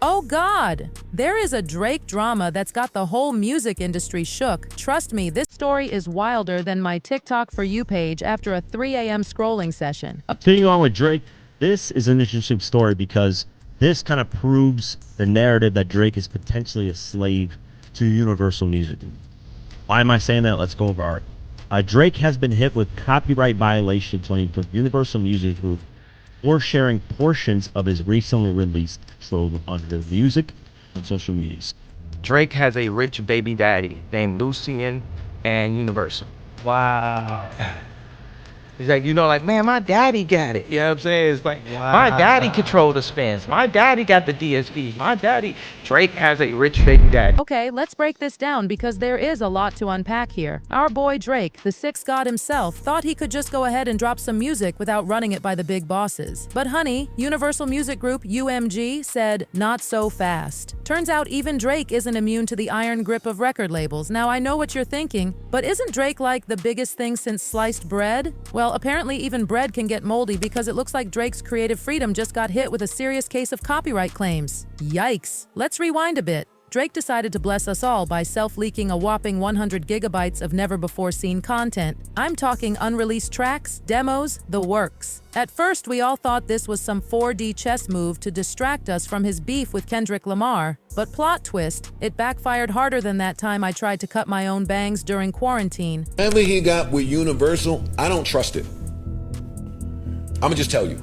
Oh God! There is a Drake drama that's got the whole music industry shook. Trust me, this story is wilder than my TikTok For You page after a 3 a.m. scrolling session. Continuing on with Drake, this is an interesting story because this kind of proves the narrative that Drake is potentially a slave to Universal Music. Why am I saying that? Let's go over it. Drake has been hit with copyright violation claims from Universal Music Group for sharing portions of his recently released solo under music and social medias. Drake has a rich baby daddy named Lucien and Universal. Wow. He's like, man, my daddy got it. You know what I'm saying? It's like, my daddy controlled the spins. My daddy got the DSP. Drake has a rich baby daddy. Okay, let's break this down because there is a lot to unpack here. Our boy Drake, the sixth god himself, thought he could just go ahead and drop some music without running it by the big bosses. But honey, Universal Music Group, UMG, said, not so fast. Turns out even Drake isn't immune to the iron grip of record labels. Now I know what you're thinking, but isn't Drake like the biggest thing since sliced bread? Well, apparently even bread can get moldy because it looks like Drake's creative freedom just got hit with a serious case of copyright claims. Yikes. Let's rewind a bit. Drake decided to bless us all by self-leaking a whopping 100 gigabytes of never-before-seen content. I'm talking unreleased tracks, demos, the works. At first, we all thought this was some 4D chess move to distract us from his beef with Kendrick Lamar. But plot twist, it backfired harder than that time I tried to cut my own bangs during quarantine. Whatever he got with Universal, I don't trust it. I'ma just tell you,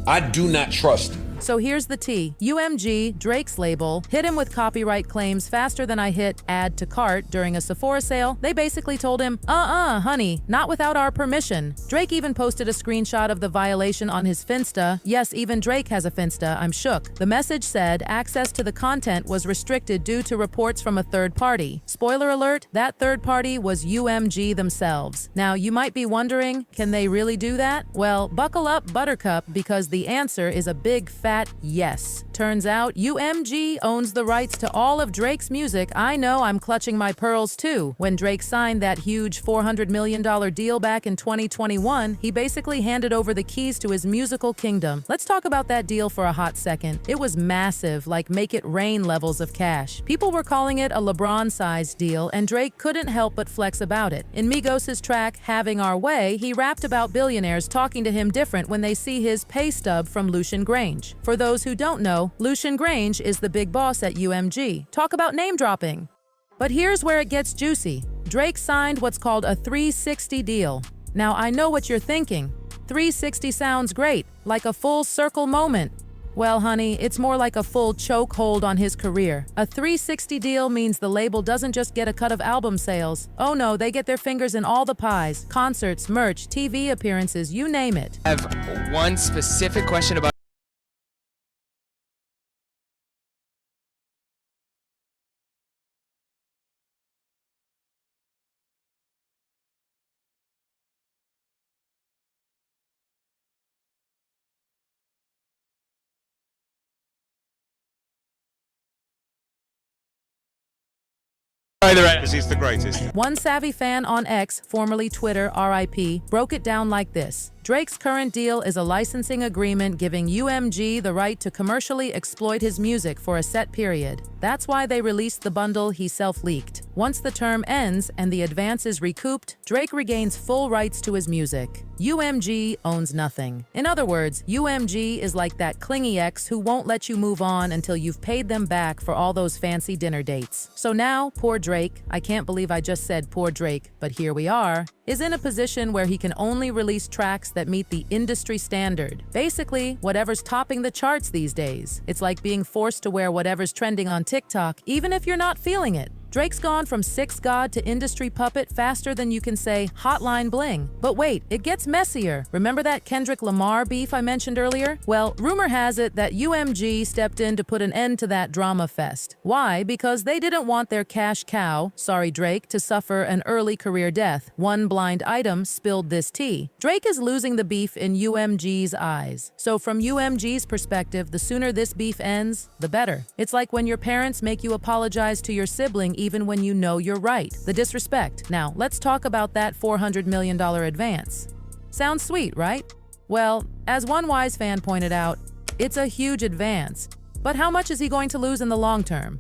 I do not trust. So here's the tea. UMG, Drake's label, hit him with copyright claims faster than I hit add to cart during a Sephora sale. They basically told him, honey, not without our permission. Drake even posted a screenshot of the violation on his Finsta. Yes, even Drake has a Finsta, I'm shook. The message said access to the content was restricted due to reports from a third party. Spoiler alert, that third party was UMG themselves. Now, you might be wondering, can they really do that? Well, buckle up, Buttercup, because the answer is a big fat yes. Turns out UMG owns the rights to all of Drake's music. I know, I'm clutching my pearls too. When Drake signed that huge $400 million deal back in 2021, he basically handed over the keys to his musical kingdom. Let's talk about that deal for a hot second. It was massive, like make it rain levels of cash. People were calling it a LeBron-sized deal, and Drake couldn't help but flex about it. In Migos' track, Having Our Way, he rapped about billionaires talking to him different when they see his pay stub from Lucian Grange. For those who don't know, Lucian Grange is the big boss at UMG. Talk about name dropping. But here's where it gets juicy. Drake signed what's called a 360 deal. Now I know what you're thinking. 360 sounds great, like a full circle moment. Well, honey, it's more like a full choke hold on his career. A 360 deal means the label doesn't just get a cut of album sales. Oh no, they get their fingers in all the pies. Concerts, merch, TV appearances, you name it. I have one specific question about because he's the greatest. One savvy fan on X, formerly Twitter, RIP, broke it down like this. Drake's current deal is a licensing agreement giving UMG the right to commercially exploit his music for a set period. That's why they released the bundle he self-leaked. Once the term ends and the advance is recouped, Drake regains full rights to his music. UMG owns nothing. In other words, UMG is like that clingy ex who won't let you move on until you've paid them back for all those fancy dinner dates. So now, poor Drake, I can't believe I just said poor Drake, but here we are, is in a position where he can only release tracks that meet the industry standard. Basically, whatever's topping the charts these days. It's like being forced to wear whatever's trending on TikTok, even if you're not feeling it. Drake's gone from sixth god to industry puppet faster than you can say hotline bling. But wait, it gets messier. Remember that Kendrick Lamar beef I mentioned earlier? Well, rumor has it that UMG stepped in to put an end to that drama fest. Why? Because they didn't want their cash cow, sorry Drake, to suffer an early career death. One blind item spilled this tea. Drake is losing the beef in UMG's eyes. So from UMG's perspective, the sooner this beef ends, the better. It's like when your parents make you apologize to your sibling even when you know you're right. The disrespect. Now, let's talk about that $400 million advance. Sounds sweet, right? Well, as one wise fan pointed out, it's a huge advance. But how much is he going to lose in the long term?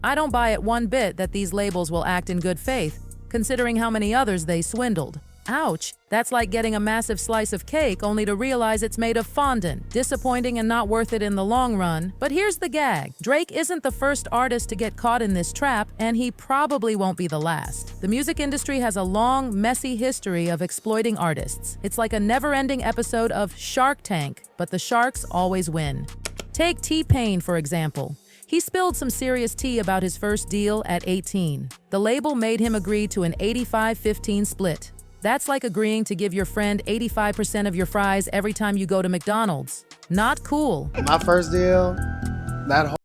I don't buy it one bit that these labels will act in good faith, considering how many others they swindled. Ouch, that's like getting a massive slice of cake only to realize it's made of fondant. Disappointing and not worth it in the long run. But here's the gag. Drake isn't the first artist to get caught in this trap, and he probably won't be the last. The music industry has a long, messy history of exploiting artists. It's like a never-ending episode of Shark Tank, but the sharks always win. Take T-Pain, for example. He spilled some serious tea about his first deal at 18. The label made him agree to an 85-15 split. That's like agreeing to give your friend 85% of your fries every time you go to McDonald's. Not cool. My first deal, that whole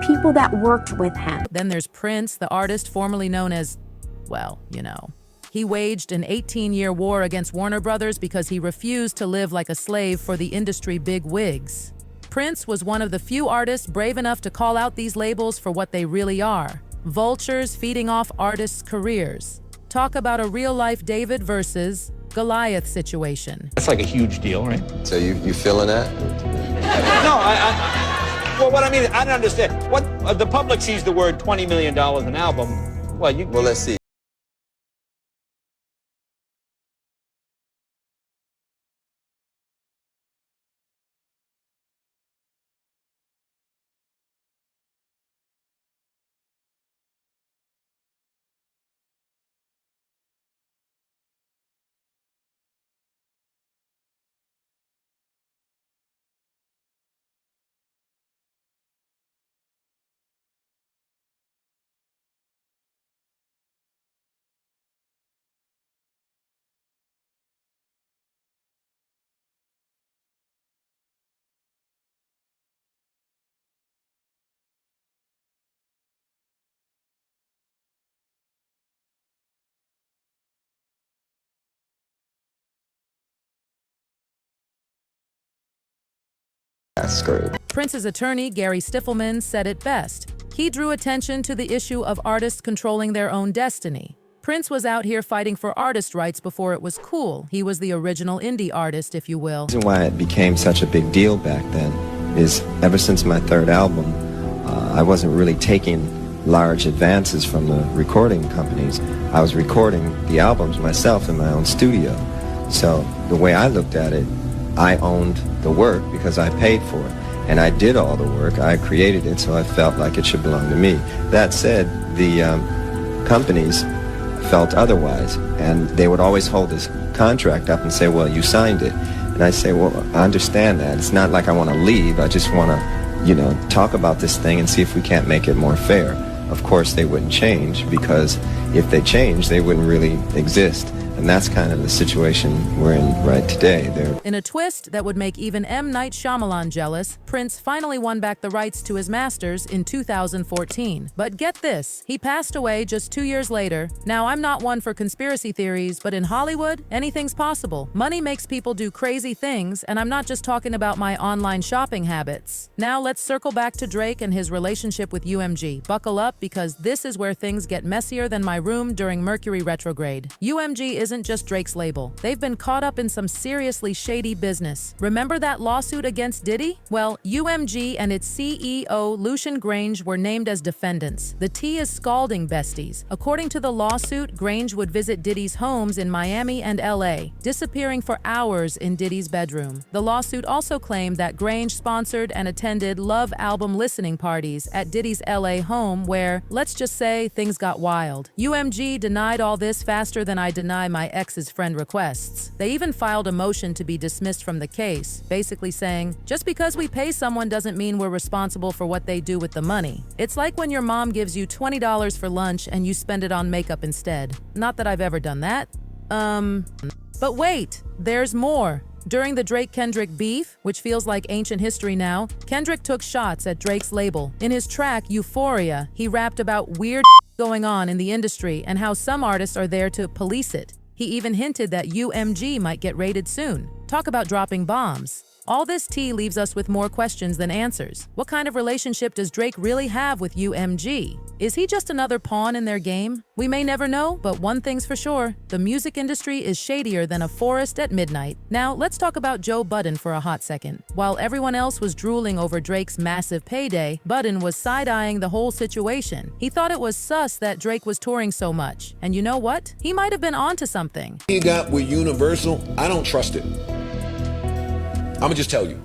people that worked with him. Then there's Prince, the artist formerly known as, well, you know. He waged an 18-year war against Warner Brothers because he refused to live like a slave for the industry big wigs. Prince was one of the few artists brave enough to call out these labels for what they really are: vultures feeding off artists' careers. Talk about a real-life David versus Goliath situation. That's like a huge deal, right? So you feeling that? No, well, what I mean, I don't understand. What the public sees the word $20 million an album. Well, let's see. Screwed. Prince's attorney, Gary Stiffelman, said it best. He drew attention to the issue of artists controlling their own destiny. Prince was out here fighting for artist rights before it was cool. He was the original indie artist, if you will. The reason why it became such a big deal back then is ever since my third album, I wasn't really taking large advances from the recording companies. I was recording the albums myself in my own studio. So the way I looked at it, I owned the work because I paid for it. And I did all the work. I created it, so I felt like it should belong to me. That said, the companies felt otherwise. And they would always hold this contract up and say, well, you signed it. And I say, well, I understand that. It's not like I want to leave. I just want to, talk about this thing and see if we can't make it more fair. Of course, they wouldn't change, because if they changed, they wouldn't really exist. And that's kind of the situation we're in right today. In a twist that would make even M. Night Shyamalan jealous, Prince finally won back the rights to his masters in 2014. But get this, he passed away just 2 years later. Now, I'm not one for conspiracy theories, but in Hollywood, anything's possible. Money makes people do crazy things, and I'm not just talking about my online shopping habits. Now, let's circle back to Drake and his relationship with UMG. Buckle up, because this is where things get messier than my room during Mercury retrograde. UMG isn't just Drake's label. They've been caught up in some seriously shady business. Remember that lawsuit against Diddy? Well, UMG and its CEO, Lucian Grange, were named as defendants. The tea is scalding, besties. According to the lawsuit, Grange would visit Diddy's homes in Miami and LA, disappearing for hours in Diddy's bedroom. The lawsuit also claimed that Grange sponsored and attended Love album listening parties at Diddy's LA home where, let's just say, things got wild. UMG denied all this faster than I deny my ex's friend requests. They even filed a motion to be dismissed from the case, basically saying, just because we pay someone doesn't mean we're responsible for what they do with the money. It's like when your mom gives you $20 for lunch and you spend it on makeup instead. Not that I've ever done that. But wait, there's more. During the Drake-Kendrick beef, which feels like ancient history now, Kendrick took shots at Drake's label. In his track, Euphoria, he rapped about weird going on in the industry and how some artists are there to police it. He even hinted that UMG might get raided soon. Talk about dropping bombs. All this tea leaves us with more questions than answers. What kind of relationship does Drake really have with UMG? Is he just another pawn in their game? We may never know, but one thing's for sure, the music industry is shadier than a forest at midnight. Now, let's talk about Joe Budden for a hot second. While everyone else was drooling over Drake's massive payday, Budden was side-eyeing the whole situation. He thought it was sus that Drake was touring so much. And you know what? He might have been onto something. He got with Universal, I don't trust it. I'ma just tell you.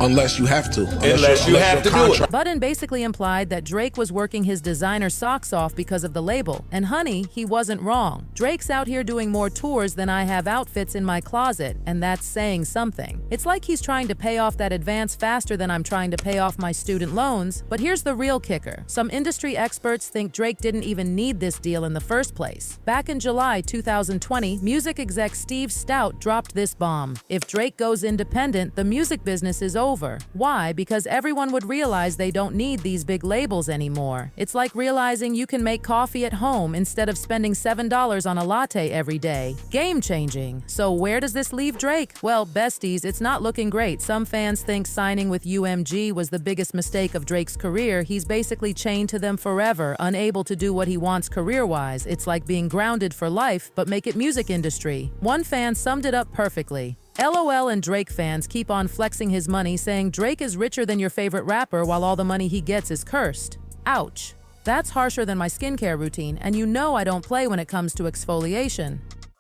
Unless you have to. Unless you have to do it. Budden basically implied that Drake was working his designer socks off because of the label. And honey, he wasn't wrong. Drake's out here doing more tours than I have outfits in my closet, and that's saying something. It's like he's trying to pay off that advance faster than I'm trying to pay off my student loans. But here's the real kicker. Some industry experts think Drake didn't even need this deal in the first place. Back in July 2020, music exec Steve Stout dropped this bomb. If Drake goes independent, the music business is over. Why? Because everyone would realize they don't need these big labels anymore. It's like realizing you can make coffee at home instead of spending $7 on a latte every day. Game-changing. So where does this leave Drake? Well, besties, it's not looking great. Some fans think signing with UMG was the biggest mistake of Drake's career. He's basically chained to them forever, unable to do what he wants career-wise. It's like being grounded for life, but make it music industry. One fan summed it up perfectly. LOL and Drake fans keep on flexing his money, saying Drake is richer than your favorite rapper while all the money he gets is cursed. Ouch. That's harsher than my skincare routine, and you know I don't play when it comes to exfoliation.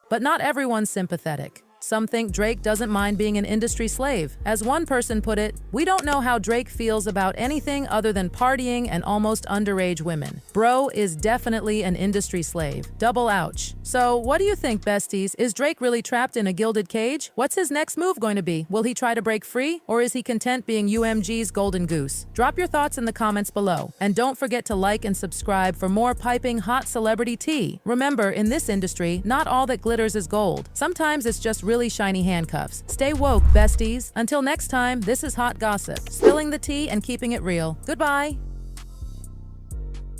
But not everyone's sympathetic. Some think Drake doesn't mind being an industry slave. As one person put it, we don't know how Drake feels about anything other than partying and almost underage women. Bro is definitely an industry slave. Double ouch. So what do you think, besties? Is Drake really trapped in a gilded cage? What's his next move going to be? Will he try to break free? Or is he content being UMG's golden goose? Drop your thoughts in the comments below. And don't forget to like and subscribe for more piping hot celebrity tea. Remember, in this industry, not all that glitters is gold. Sometimes it's just really shiny handcuffs. Stay woke, besties. Until next time, this is Hot Gossip, spilling the tea and keeping it real. Goodbye.